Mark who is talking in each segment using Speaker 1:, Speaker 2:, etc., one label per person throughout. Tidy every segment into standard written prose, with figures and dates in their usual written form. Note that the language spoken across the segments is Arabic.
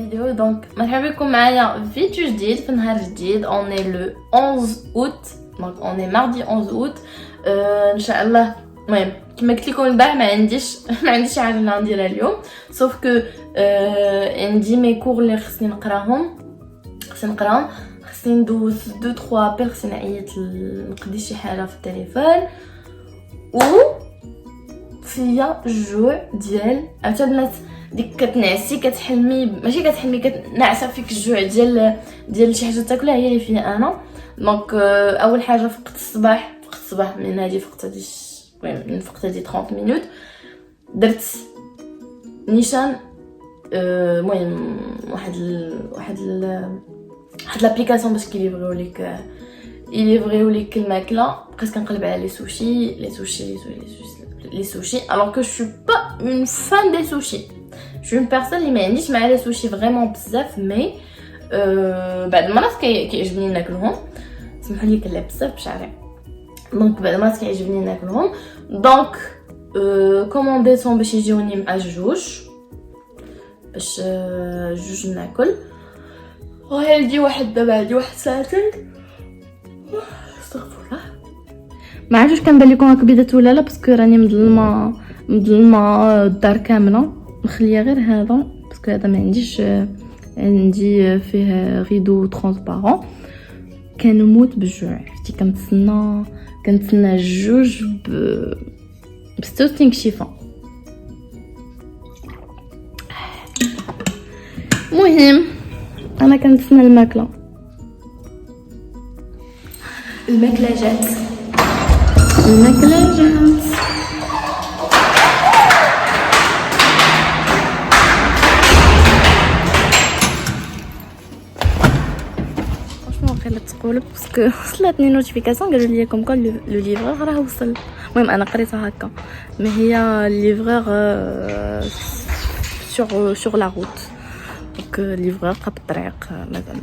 Speaker 1: فيديو. دونك مرحبا بكم معايا فيديو جديد في نهار جديد. اوني لو 11 اوت، دونك اوني ماردي 11 اوت ان شاء الله. المهم كما قلت لكم البارح ما عنديش حاجه نديرها اليوم، سوف كو عندي مي كور اللي خصني نقراهم، خصني ندوز 2 3 بير، خصني نعيط نقضي شي حاجه في التليفون، و فيا الجوع ديال عرفتوا البنات ديك كتنعسي كتحلمي، ماشي كتحلمي كتنعسه فيك الجوع ديال شي حاجه تاكلها، هي اللي فيا انا. دونك اول حاجه فقت الصباح من هادي فقت هادي المهم فقت هادي 30 مينوت درت نيشان المهم واحد لابليكاسيون باش يليفريو ليك الماكله. بقيت كنقلب على لي سوشي alors que je suis pas une fan des sushis. Je suis une personne اللي ما عنديش مع لي سوشي فريمون بزاف، مي بعد المرات كيعجبني ناكلهم. سمحوا لي كنلعب بزاف بشعري، دونك بعد المرات كيعجبني ناكلهم. دونك كومونديتهم باش يجيوني مع جوج ناكل. وهادي واحد دابا هادي واحد ساعتين. استغفر الله، ما عرفتش كنبان لكم هكا بدات ولا لا، باسكو راني مظلمه الدار كامله، مخليه غير هذا باسكو هذا ما عندي فيه ريدو ترونسبارون. كنموت بالجوع، عرفتي كنتسنى الجوج ب 66 شيفه. المهم انا كنتسنى الماكله جات. واخا تقولوا باسكو وصلتني نوتيفيكاسيون قالوا لي كوم كون لو ليفرور راه وصل. المهم انا قريتها هكا، ما هي ليفرور سور لا روت، دونك ليفرور بقى بالطريق مازال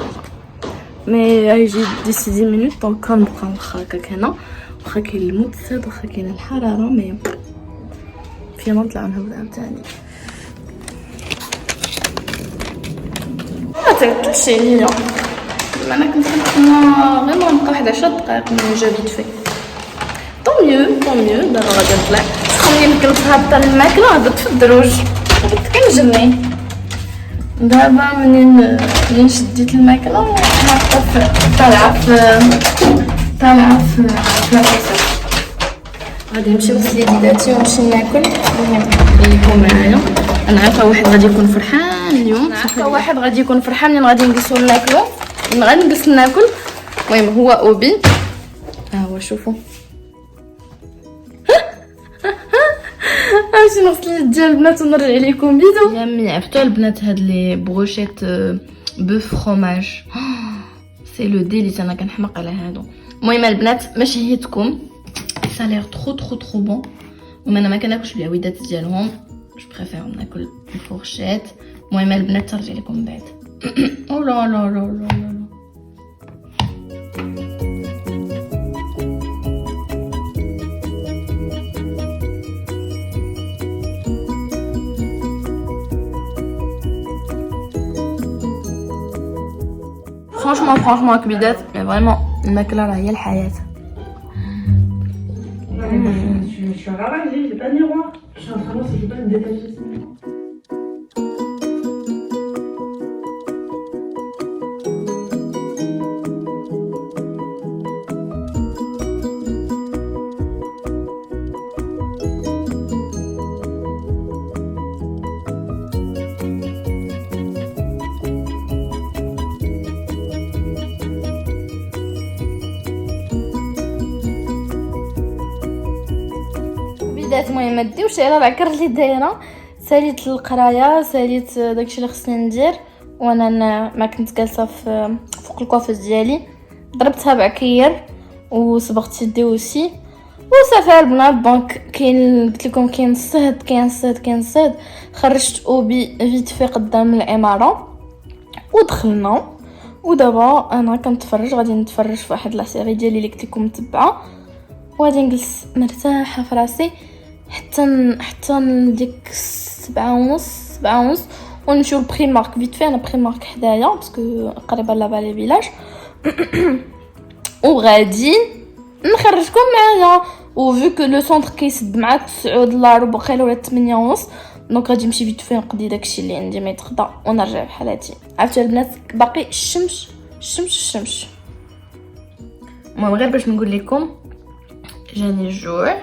Speaker 1: مي يجي ديسي 10 مينوت. دونك كنبقى واخا هكاك هنا، واخا كاين الموت ساد، واخا كاين الحراره، مي فينا نطلعو نهبط عاوتاني. ما تعطلش عليا، انا كنت فريمون نبقى واحد 10 دقائق من جا فيت في. طون ميو دابا غادي نطلع. خليني كنت هابطه الماكله، هبطت في الدروج، هبطت كنجري. دابا منين شديت الماكله هابطه طالعه في لاكوسير. غادي نمشي نغسل يديداتي ونمشي ناكل. المهم خليكم معايا، انا عارفه واحد غادي يكون فرحان اليوم، منين غادي نجلسو ناكلو، غادي نجلس ناكل. المهم هو اوبي، ها هو شوفوا غادي نغسل اليد البنات ونرجع لكم بيدو. يامي عرفتوا البنات هاد لي بروشيت بوف فروماج سي لو ديليت، انا كنحماق على هادو. المهم البنات ما شهيتكم، سالير ترو بون، وانا ما كناكلش العويدات ديالهم، جو بريفير ناكل الفورشيت. المهم البنات ترجع لكم من بعد. او لا لا لا لا لا franchement كبيدات، mais vraiment الماكله راه هي الحياه.
Speaker 2: Je suis ravagée, j'ai pas de miroir. Je suis en train de voir si je peux pas me détacher ce miroir.
Speaker 1: المهم ما ديوش على العكر اللي دايره. ساليت القرايه، ساليت داكشي اللي خصني ندير، وانا ما كنت جالسه فوق الكوافيس ديالي. ضربتها بعكير وصبغت يدي وسي وصافي البنات. دونك كاين قلت لكم كاين الصهد. خرجت اوبي فيت في قدام العماره ودخلنا، ودابا انا كنتفرج، غادي نتفرج في واحد لا سيري ديالي اللي قلت لكم متبعه، وغادي نجلس مرتاحه في راسي حتى ديك 7:30 ونمشيو لبريمارك فيت في. انا بريمارك حدايا باسكو قريبه لافالي فيلاج. وغادي نخرجكم معايا. وفو كو لو سونتر كيسد معاك 9 دولار وبقيله ولا 8 ونص، دونك غادي نمشي فيت في نقضي داكشي اللي عندي ما يتقضى ونرجع بحالاتي. عرفتوا البنات باقي الشمس المهم غير باش نقول لكم جاني الجوع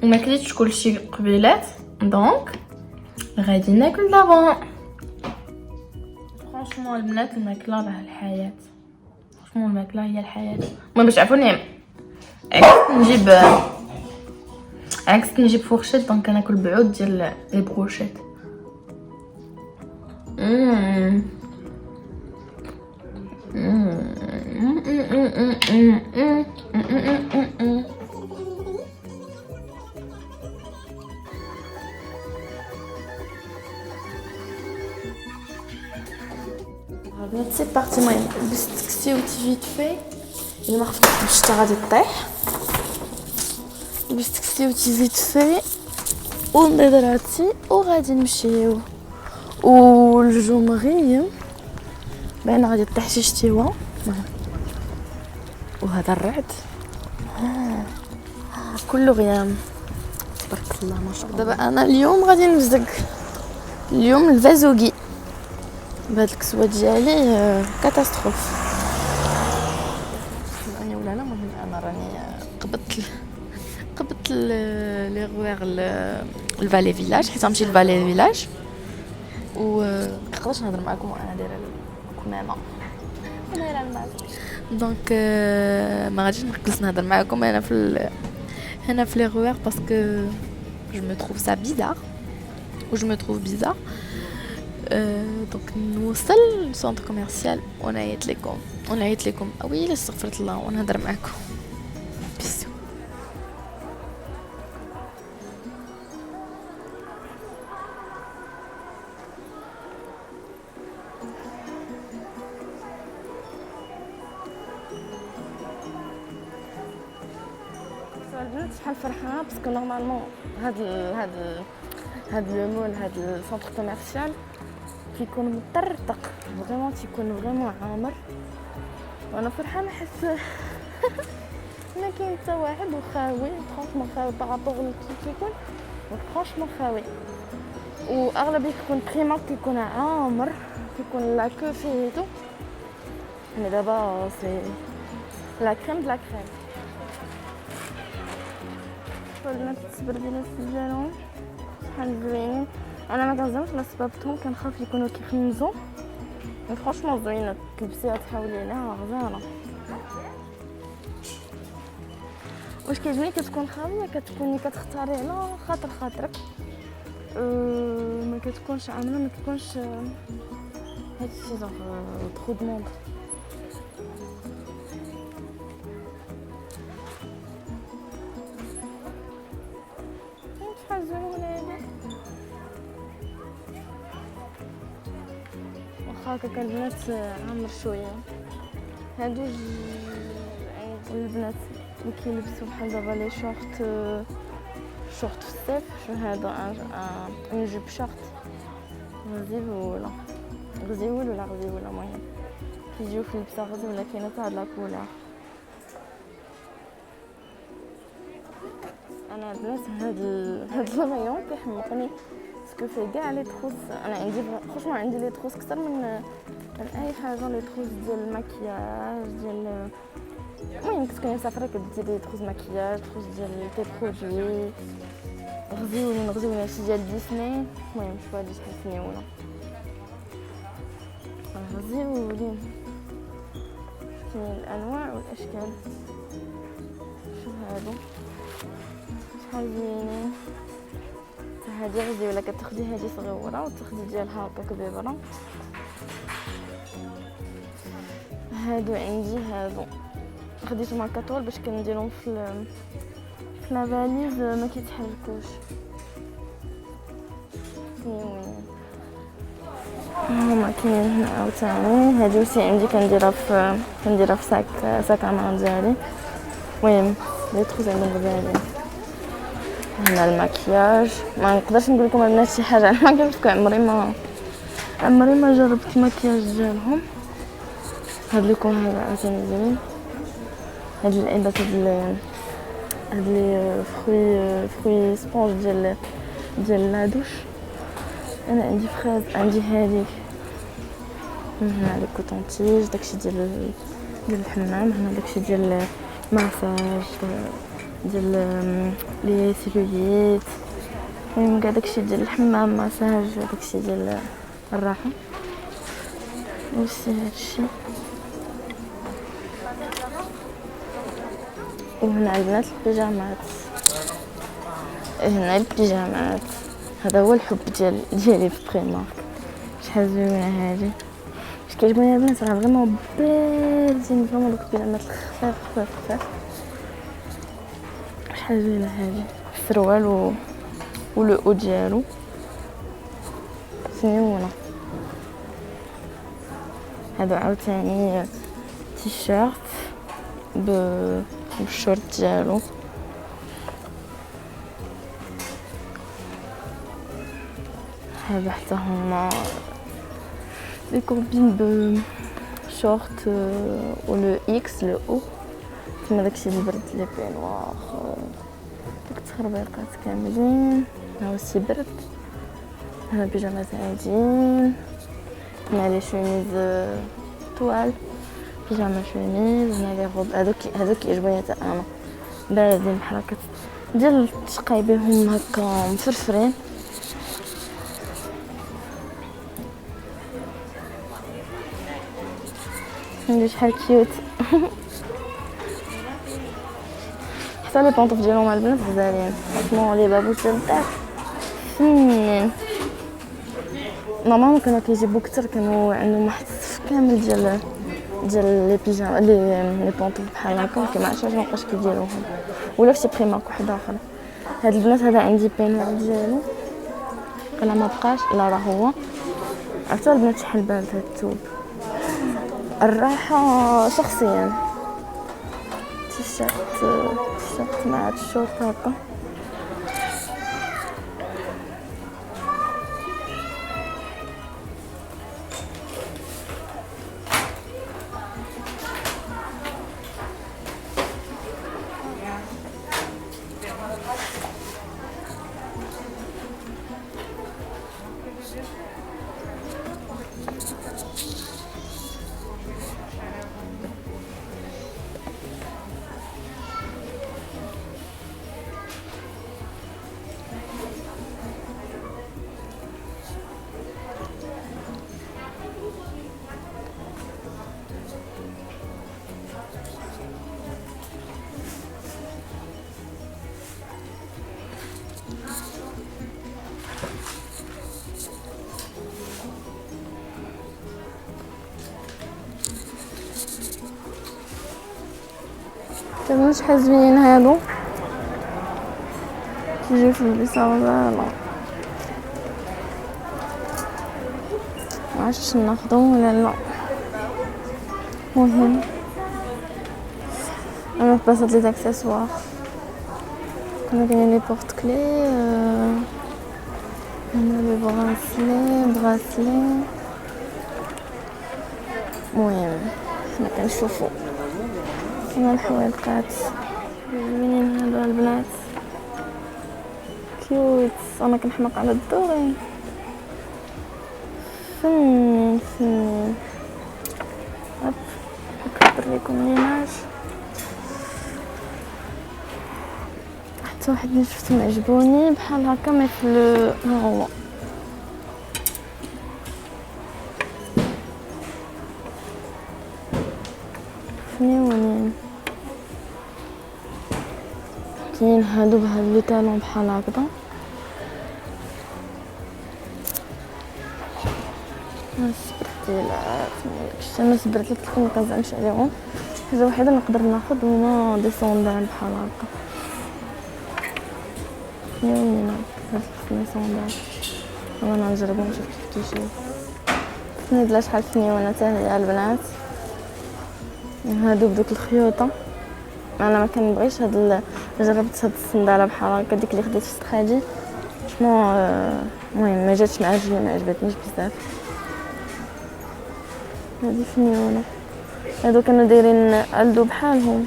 Speaker 1: وما كليتش كلشي قبيلات، دونك غادي ناكل دابا. فرانشمون البنات الماكله راه الحياه، فرانشمون الماكله هي الحياه. المهم باش تعرفوني عكس نجيب فورشيت، دونك كناكل بعود ديال لي بروشيت. سي بارتي. المهم لبست كسي فيت في الا ما خفتش الشتا غادي طيح. لبست كسي فيت في ونضراتي وغادي نمشيو. والجمغي باين غادي طيح شي شتيوه. وهذا الرعد كله غيام تبارك الله ما شاء الله. دابا انا اليوم غادي نمزق اليوم الفازوغي بهاد الكسوه ديالي كاتاستروف. راني ولا لا المهم انا راني قبضت لي غوير الفالي فيلاج حيت غنمشي لفالي فيلاج ومنقدرش نهضر معكم وانا دايره الكمامه دايره الماء. دونك ما غاديش نجلس نهضر معكم هنا في لي غوير باسكو جو مو تروف سا بيزار و جو مو تروف بيزار. دونك نوصل للسونتر كوميرسيال ونعيط لكم اويلي استغفرت الله ونهضر معكم. بيسو. البنات شحال فرحانه باسكو نورمالمون هاد لو مول هاد السونتر كوميرسيال كيكون مطرطق فريمون، تيكون فريمون عامر وانا فرحانه حيت ما كاين حتى واحد وخاوي فرانشمون خاوي بارابور لكي كيكون فرانشمون خاوي. واغلبيه كيكون بريمارك كيكون عامر كيكون لا كو فيتو. يعني دابا سي لا كريم دلا كريم. البنات التبرديلات ديالهم شحال زوينين. انا ما كنزعمش على سبابتهم كنخاف يكونوا كيخمزوا. فرانشمون زوينه تلبسيها تحاولي عليها غزاله. واش كيعجبني كتكون خاويه كتكوني كتختاري على خاطرك ما كتكونش عامله ما كيكونش هادشي زعما ترو دوموند. شحال زوينه هادي واخا هكا البنات عامر شويه. هادو البنات اللي كيلبسوا بحال دابا لي شورت في الصيف. شو هذا ان جوب شورت غزيول ولا المهم كيجيو في اللبسه غزيوله كاينه حتى هاد لا كولور. انا البنات هاد المايون كيحمقني باسكو فيه كاع لي تروس. انا عندي فرانشمون عندي لي تروس اكثر من اي حاجه. لي تروس ديال المكياج ديال المهم كتكوني مسافره كديري تروس مكياج تروس ديال تي برودوي غزيولين شي ديال ديسني. المهم شوف هادي شحال سنيوله غزيولين كاين الانواع والاشكال. شوف هادو شحال زوينين. هادي غزيوله كتاخدي هادي صغيره وتاخدي ديالها هكا كبيره. هادو عندي هادو خديت ماركه طول باش كنديرهم في لا فاليز ما كيتحركوش. هما كاينين هنا عاوتاني. هادي وسي عندي كنديرها في ساك امان ديالي. المهم لي تروز عندهم غزالين. هنا المكياج ما نقدرش نقول لكم البنات شي حاجه على المكياج باسكو عمري ما عمري ما جربت المكياج ديالهم. هاد لي كون هذا عاوتاني زوين. هاد العلبات هاد لي فروي سبونج ديال لادوش. انا عندي فريز، عندي هذيك من هنا لي كوطونتيج داكشي ديال الحمام. هنا داكشي ديال ماساج ديال لي سيلوليت. المهم كاع داكشي ديال الحمام ماساج داكشي ديال الراحه. وسي هادشي. وهنا البنات البيجامات. هنا البيجامات. هذا هو الحب ديالي في بريمارك. شحال زوينه هادي. واش كيعجبوني البنات راه فريمون باردين فريمون دوك البيجامات الخفاف. شحال زوينه هادي. السروال ولو او ديالو زوينه. هادو عاوتاني تيشيرت بالشورت ديالو. هذا حتى هما لي كوبين بشورت ولو اكس لو او. تما داكشي البرد لي بينوار داك التخربيقات كاملين. ها هو سي برد. هنا بيجامات عاديين. هنا لي شوميز طوال بيجاما شوميز. هنا لي غوب هذوك كيعجبوني حتى انا باردين بحال هكا ديال تقايبيهم هكا مفرفرين. عندي شحال كيوت. حتى لي بونطوف ديالهم البنات غزالين فريمون. لي بابوس ديال الدار فنين. نورمالمون كانوا كيجيبو كتر، كانوا عندهم واحد الصف كامل ديال لي بيجاما لي بونطوف بحال هكا. ولكن ما عرفتش شنو بقاش كيديروهم ولا في شي بريمارك واحد اخر. هاد البنات هذا عندي بينوار ديالو. الا ما بقاش لا راه هو. عرفتوا البنات شحال بارد هاد الثوب. الراحه شخصيا تيشيرت مع هاد الشورت هكا. تما شحال زوينين هادو. كيجيو في البيسه غزاله. معرفتش ناخدهم ولا لا. مهم انا في بلاصه لي زاكسيسوار. كنا كاينين لي بورت كلي. هنا لي براسلي. المهم حنا كنشوفو. هنا الحويلقات زوينين هادو البنات كيوت. انا كنحماق على الدوري. فنين هاب نكبر لكم ليماج. حتى واحد اللي شفتهم عجبوني بحال هكا مثل ها هو. فنيونين. كاين هادو بهاد لي طالون بحال هكذا. السبرتيلات مداكشي. انا سبرت لكم ما كنزعمش عليهم. حاجه وحيده نقدر ناخذ هما دي صوندال بحال هكا. فنيونين هاد لي صوندال. انا نجربهم نشوف كيف كيجيو. نزل شحال فنيونه حتى هي البنات. هادو بدوك الخيوطه. انا ما كنبغيش جربت هاد الصنداله بحال هكا ديك اللي خديت في ستخادي. المهم ما جاتش مع رجلي، ما عجبتنيش بزاف. هذه فنيونه. هادو كانوا دايرين علدو بحالهم.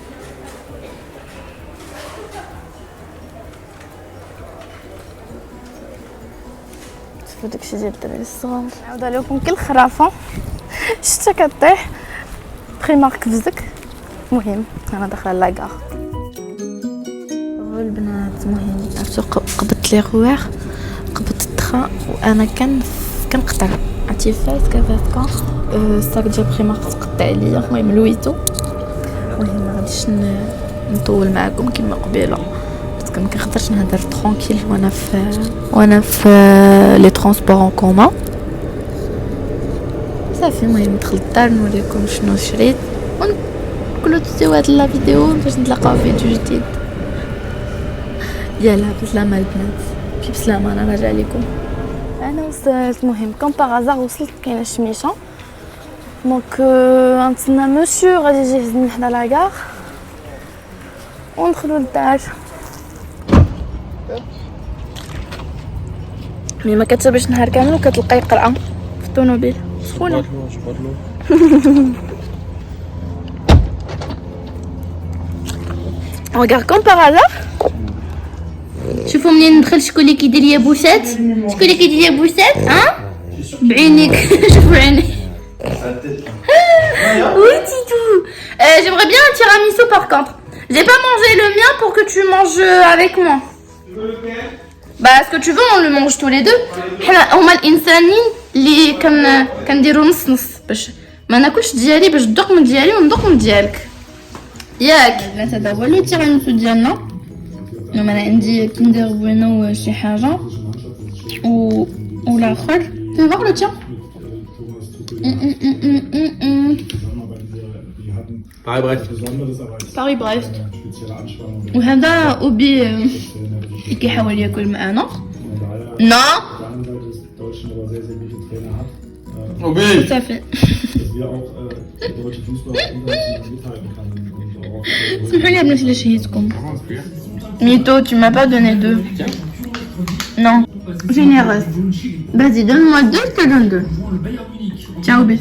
Speaker 1: شوفوا داكشي ديال الدراري الصغار. نعاود عليكم كل خرافه شتا كطيح بريمارك فزك. المهم انا داخله لاكار البنات. المهم عرفتو قبضت لي غواغ قبضت الدخا وانا كنقطع عرفتي فايت كذاك الساك ديال بريمارك تقطع عليا. المهم لويتو. المهم ما غاديش نطول معكم كما قبيله باسكو ما كنقدرش نهضر ترونكيل وانا في لي ترونسبور اون كومون صافي. المهم دخلت الدار نوريكم شنو شريت ونقولوا تسيو هاد لا فيديو باش نتلاقاو في فيديو جديد. يلا بسلامه البنات. بسلامه انا راجع لكم. انا وصلت. المهم كوم باغازار وصلت كاينه شميشه دونك غنتسنى مسيو غادي يجي يهزني حدا لاكار وندخلوا للدار. مي ما كتشربش نهار كامل وكتلقاي قرعه في الطوموبيل سخونه. regarde comme par hasard. شوفوا منين ندخل شكون اللي كيدير ليا بوسات. شكون اللي كيدير ليا بوسات ها بعينيك. شوفوا عيني. Oui Titou. J'aimerais bien un tiramisu par contre. J'ai pas mangé le mien pour que tu manges avec moi. Bah ce que tu veux on le mange tous les deux. حنا هما الانسانين اللي كنديروا نص نص باش ما ناكلش ديالي باش تذوق من ديالي وندوق من ديالك ياك. البنات هذا هو لو تيراميسو ديالنا. انا عندي كيندر بوينو شي حاجه والاخر تبغى لو تيا. باري بريست. وهذا اوبي كيحاول ياكل معنا. نو اوبي صافي. سمحوا لي البنات الا شهيتكم. ميتو tu m'as pas donné deux. Non. Généreuse. Vas-y, donne-moi deux, je te donne deux. Tiens, Obi.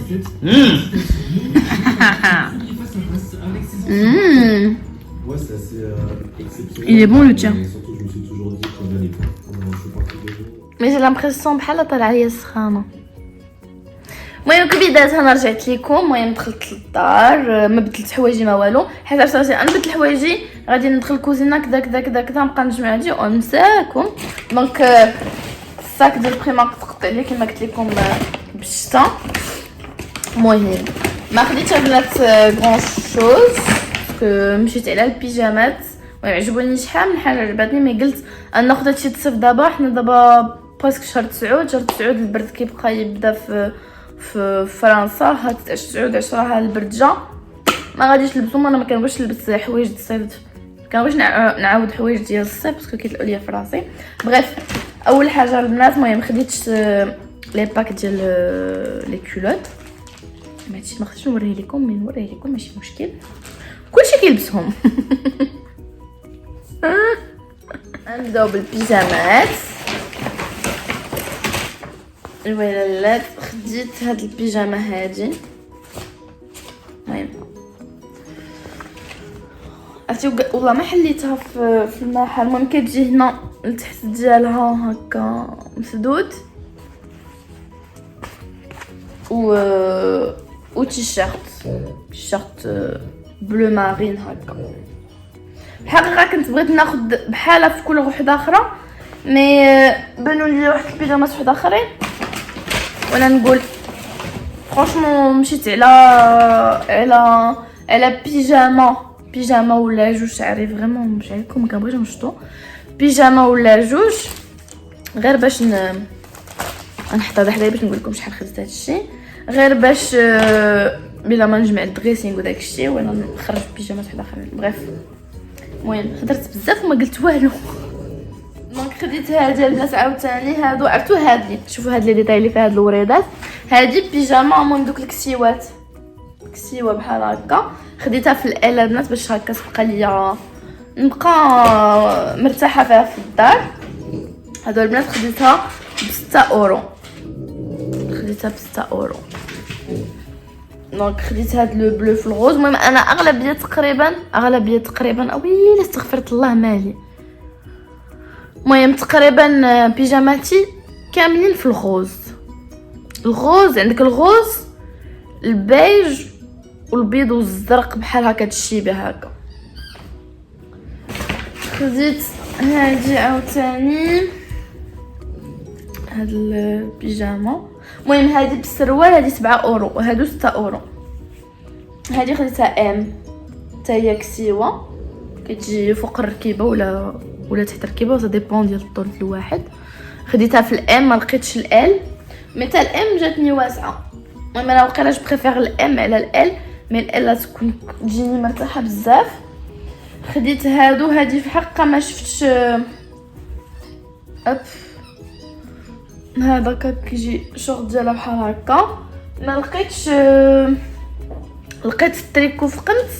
Speaker 1: Il est bon le tien. Mais j'ai l'impression بحال طالعه ليا سخانه. المهم كبيدات انا رجعت لكم. المهم دخلت للدار ما بدلت حوايجي ما والو حيت عرفتي انا بدلت حوايجي غادي ندخل الكوزينه كذا نبقى نجمع هادي ونساكم. دونك الساك ديال بريمارك تقطع لي كما قلت لكم بالشتا. المهم ما خديتش البنات غون شوز باسكو مشيت على البيجامات. المهم عجبوني شحال من حاجه عجبتني مي قلت ان ناخذ هادشي تصيف دابا. حنا دابا بريسك شهر 9 البرد كيبقى يبدا في فرنسا. هاد 9 10 ها البرد جا ما غاديش نلبسهم. انا ما كنبغيش نلبس حوايج د الصيف كنبغيش نعاود حوايج ديال الصيف باسكو كيطلعوا ليا في راسي. بغيف اول حاجه البنات المهم خديت لي باك ديال لي كولوت. ما خصنيش نوريه لكم مي نوريه لكم ماشي مشكل كلشي كيلبسهم. نبداو بالبيجامات. الولاد خديت هاد البيجامه هادي. المهم عرفتي والله ما حليتها في المحل. المهم كتجي هنا لتحت ديالها هكا مسدود و تيشيرت بلو مارين هكا. الحقيقه كنت بغيت ناخذ بحالها في كل وحده اخرى مي بانوا لي واحد البيجامات وحده اخرين وانا نقول فرانشمون مشيت على بيجاما ولا جوج شعري فريمون مش عليكم ما كنبغيش نشطو بيجاما ولا جوج غير باش نحط هذا حدايا باش نقول لكم شحال خديت هذا الشيء غير باش بلا ما نجمع الدريسينغ وداك الشيء وانا نخرج بيجامات وحده اخرين. بغيف المهم هضرت بزاف وما قلت والو. دونك خديت هذه البنات عاوتاني هادو عرفتو هادي شوفوا هاد لي ديتاي اللي فيها هاد الوريدات هادي بيجاما. المهم دوك الكسيوات كسيوه بحال هكا خديتها في ال البنات باش هكا تبقى ليا نبقى مرتاحه فيها في الدار. هادو البنات خديتها ب 6 اورو. خديتها ب 6 اورو. دونك خديت هاد لو بلو في الغوز. المهم انا اغلبيه تقريبا اويلي استغفرت الله مالي. المهم تقريبا بيجاماتي كاملين في الغوز. عندك الغوز البيج والبيض والزرق بحال هكا تشيبه هكا. خديت هادي عاوتاني هاد البيجامه. المهم هادي بالسروال هادي 7 اورو وهادو 6 اورو. هادي خديتها ام حتى هي كسيوه كتجي فوق الركيبه ولا تحت الركيبه، سا ديبون ديال الطول الواحد. خديتها في الام ما لقيتش الال، مي حتى الام جاتني واسعه. المهم انا وقيلا جو بريفير الام على الال، مي الال تكون تجيني مرتاحه بزاف. خديت هادي في حقها ما شفتش هذا كيجي شورت ديالها بحال هكا. ما لقيتش لقيت التريكو في قنت،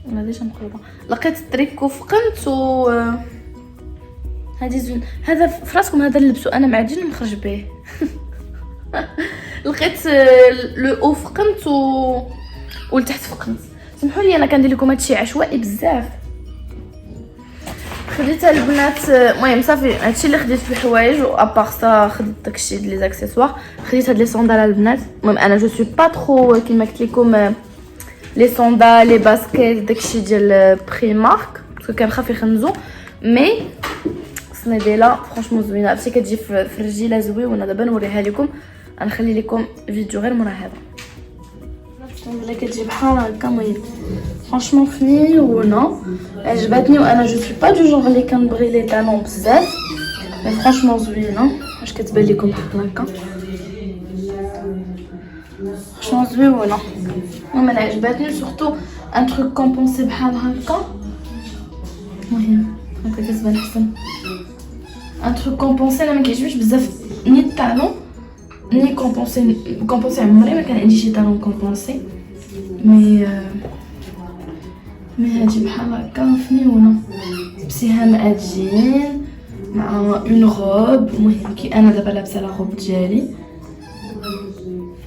Speaker 1: انا ديجا مقلوبه. لقيت التريكو في قنت و هادي زوين. هذا فراسكم هذا نلبسو انا معجين نخرج به. لقيت لو او في قنت ولتحت في قنت. سمحوا لي انا كندير لكم هادشي عشوائي بزاف. خديتها البنات. المهم صافي هادشي اللي خديت في الحوايج، و ابار سا خديت داكشي ديال لي زاكسيسوار. خديت هاد لي صوندال البنات. المهم انا جو سوي با ترو كيما قلت لكم لي صوندال لي باسكيت داكشي ديال بريمارك باسكو كنخاف يخنزو، مي سنيديلا فرانشمون زوينه. عرفتي كتجي في الرجيله زوينه. دابا نوريها لكم، غنخلي لكم فيديو غير مورا هذا. الصندله كتجي بحال هكا. المهم فرانشمون فنيونه عجبتني، وانا جو سوي با دو جونغ اللي كنبغي لي طالون بزاف، مي فرانشمون زوينه. واش كتبان لكم بحال هكا؟ فرانشمون زوينه. المهم انا عجبتني سورتو ان تروك كومبونسي بحال هكا. المهم هكا كتبان احسن. ان تروك كومبونسي انا ما كيعجبنيش بزاف ني الطالون ني كومبونسي. عمري ما كان عندي شي طالون كومبونسي، مي هادي بحال هكا فنيونه بسهام ادجين مع اون روب. المهم كي انا دابا لابسه لا روب ديالي،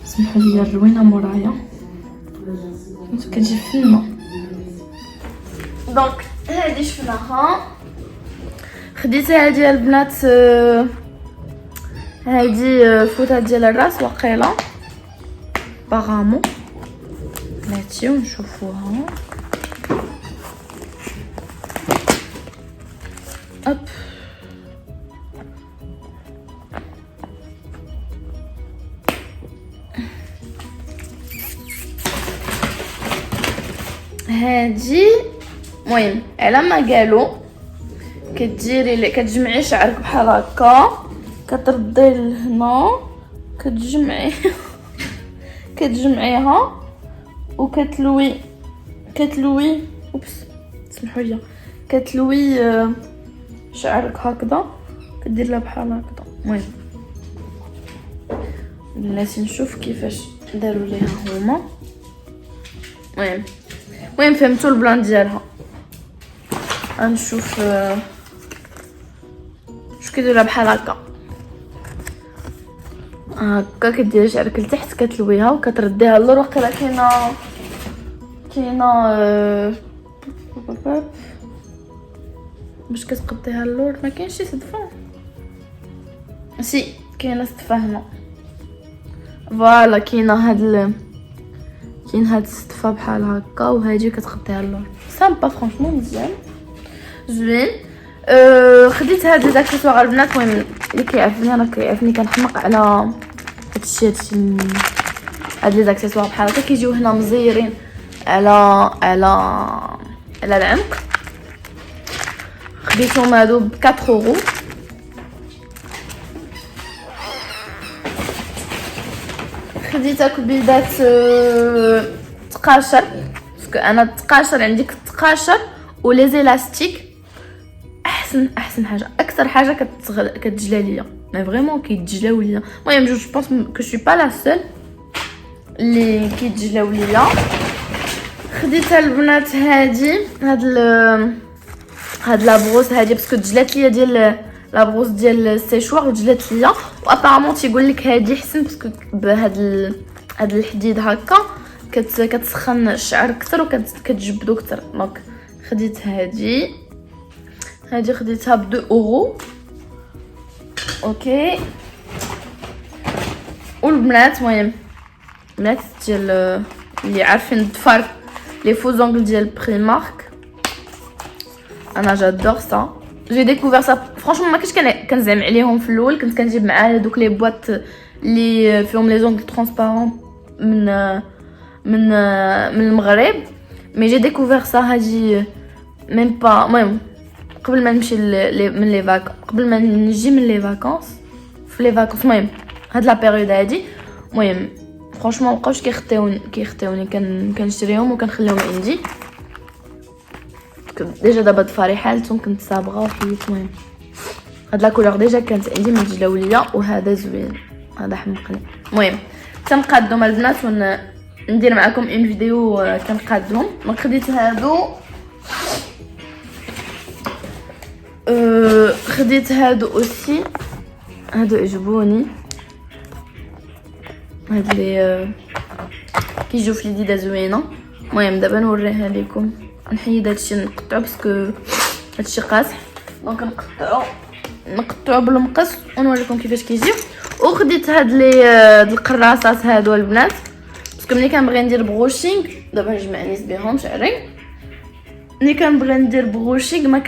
Speaker 1: سمحوا لي الروينه مورايا كتجي فنه. دونك هادي شفناها. خديت هادي البنات هادي فوطه ديال الراس وقيله باغامو. ناتيو نشوفوها. هادي المهم على ما قالوا كديري كتجمعي شعرك بحال هكا، كتردي لهنا كتجمعيها وكتلوي اوبس سمحوا لي، كتلوي شعرك هكذا، كدير لها بحال هكذا. المهم بلاتي نشوف كيفاش داروا ليها هما. المهم فهمتوا البلان ديالها. غنشوف شو كيديرها بحال هكا. هكا كديري شعرك لتحت، كتلويها وكترديها اللور. وقيلا كاينه باش كتقديها اللور. ما كاينش شي صدفه، سي كاينه صدفه هنا. فوالا كاين هاد الصدفه بحال هكا، وهادي كتقديها اللور. سامبا فرانشمون مزيان زوين. خديت هاد الاكسسوار البنات. المهم اللي كيعرفني انا كيعرفني كنحمق على هادشي هاد لي زاكسيسوار بحال هكا كيجيو هنا مزيرين على العنق. خديتهم هادو ب 4 اورو. خديت كبيدات تقاشر باسكو انا التقاشر عندي التقاشر ولي زيلاستيك احسن حاجه. اكثر حاجه كتجلى ليا، مي فريمون كيتجلاو ليا. المهم جو بونس كو سوي با لا سول اللي كيتجلاو ليا. خديت البنات هادي هاد لابروس هادي باسكو تجلات ليا ديال لابروس ديال السيشوار وتجلات ليا، وابارامون تيقول لك هادي احسن باسكو بهاد الحديد هكا كتسخن الشعر اكثر وكتجبدو اكثر. دونك خديت هذه خديتها ب 2 اورو. اوكي. والبنات المهم البنات ديال اللي عارفين الضفار لي فوزونغل ديال بريمارك انا جادور سا. جي ديكوفير سا فرانشمون ما كنتش كنزعم عليهم في الاول. كنت كنجيب معايا دوك لي بواط اللي فيهم لي زونغل ترونسبارون من المغرب. مي جي ديكوفير سا هادي ميم با المهم قبل ما نمشي من لي فاك قبل ما نجي من لي فاكونس في لي فاكونس المهم هاد لا بيريود هادي المهم فرانشمون مابقاوش كيخطيوني كنشريهم وكنخليهم عندي. ديجا دابا ضفاري حالتهم كنت صابغه وحيت. المهم هاد لا كولور ديجا كانت عندي من جلاوليه وهذا زوين هذا حمقني. المهم تنقادهم البنات وندير معكم اون فيديو كنقادهم. دونك خديت هادو اوسي هادو عجبوني هاد لي كيجيو في اليديده زوينه. المهم دابا نوريها لكم. نحيد هادشي نقطعو باسكو هادشي قاصح. دونك نقطعو بالمقص ونوريكم كيفاش كيجيو. وخديت هاد لي القراصات هادو البنات باسكو ملي كنبغي ندير بروشينغ دابا نجمع بهم شعري. ملي كنبغي ندير بروشينغ ما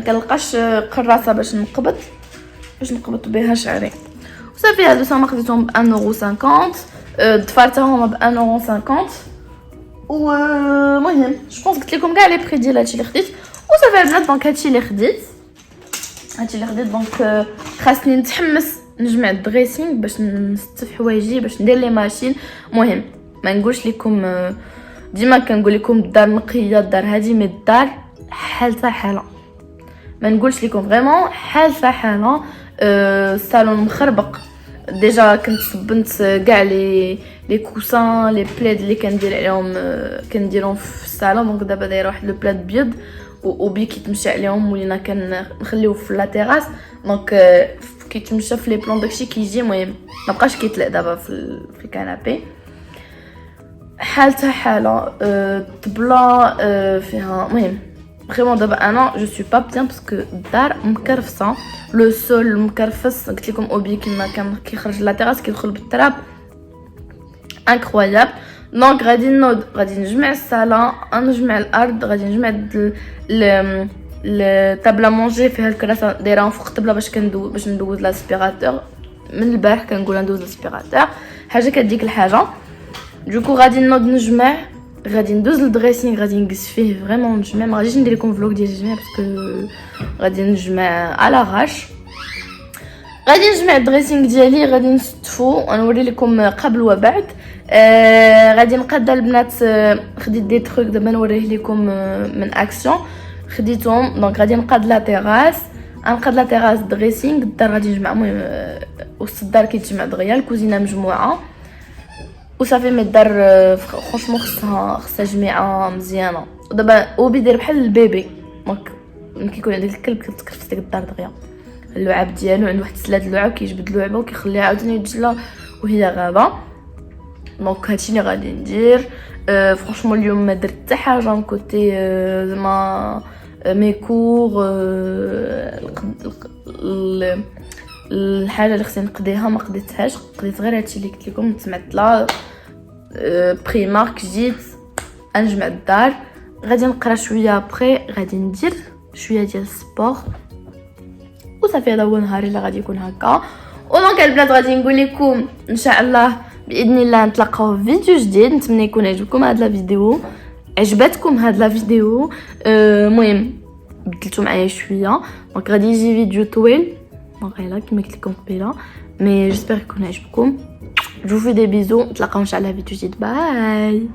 Speaker 1: كنلقاش قراصه باش نقبط بها شعري. وصافي هادو سما خديتهم ب 1.50€. الضفار تا هما ب 1.50€. ومهم جو قلت لكم كاع لي بري ديال هادشي اللي خديت. وصافي البنات دونك هادشي اللي خديت دونك خاصني نتحمس نجمع الدريسينغ باش نستف حوايجي باش ندير لي ماشين. المهم ما نقولش لكم ديما كنقول لكم الدار نقيه الدار هادي مي الدار حالتها حاله. ما نقولش لكم فريمون حالتها حاله. الصالون مخربق ديجا. كنت صبنت كاع لي كوسان لي بلاد اللي كندير عليهم كنديرهم في الصالون. دونك دابا دايره واحد لو بلاد بيض وبي كيتمشى عليهم ولينا كنخليوه في لا تيراس. دونك كيتمشى في لي بلون داكشي كيجي. المهم ما بقاش كيطلع دابا في الكنابي. حالتها حاله. الطبله فيها المهم فريمون دابا انا جو سوي با بيان باسكو الدار مكرفصه. لو سول مكرفص. قلت لكم اوبي كيما كان كيخرج لا تيراس كيدخل بالتراب انكرويابل. دونك غادي نجمع الصاله نجمع الارض غادي نجمع الطابله مونجي فيها الكراسه دايره فوق الطبله باش ندوز لاسبيراتور. من البارح كنقول ندوز لاسبيراتور حاجه كديك الحاجه. دوكو غادي نجمع غادي ندوز للدريسينغ غادي نقص فيه فريمون نجمع. ما غاديش ندير لكم فلوق ديال الجمع باسكو غادي نجمع على غاش. غادي نجمع الدريسينغ ديالي غادي نستفو ونوري لكم قبل وبعد. غادي نقاد البنات خديت دي تروك دابا نوريه لكم من اكسيون خديتهم. دونك غادي نقاد لا تيراس نقاد لا تيراس دريسينغ. الدار غادي نجمع المهم وسط الدار كيتجمع دغيا الكوزينه مجموعه وصافي. مي الدار فرانشمون خصها جميعه مزيانه. ودابا هو بيدير بحال البيبي. دونك ملي كيكون عندك الكلب كتكرفس ديك الدار دغيا. اللعاب ديالو عنده واحد سلاد اللعاب كيجبد اللعبه وكيخليها عاوتاني يتجلى وهي غابه. دونك هادشي اللي غادي ندير. فرانشمون اليوم ما درت حتى حاجه من كوتي زعما ميكور. الحاجه اللي خصني نقضيها ما قضيتهاش. قضيت غير هادشي اللي قلت لكم. سمعت لا بريمارك جيت نجمع الدار. غادي نقرا شويه ابري غادي ندير شويه ديال السبور وصافي. هذا هو نهاري اللي غادي يكون هكا. ودونك البنات غادي نقول لكم ان شاء الله باذن الله نتلاقاو في فيديو جديد. نتمنى يكون عجبكم هاد لا فيديو عجبتكم هاد لا فيديو. المهم بدلتو معايا شويه دونك غادي يجي فيديو طويل دونك هلا كما قلت لكم قبيله. مي جيسبر يكون عجبكم. جو في دي بيزو نتلاقاو ان شاء الله في فيديو جديد. باي.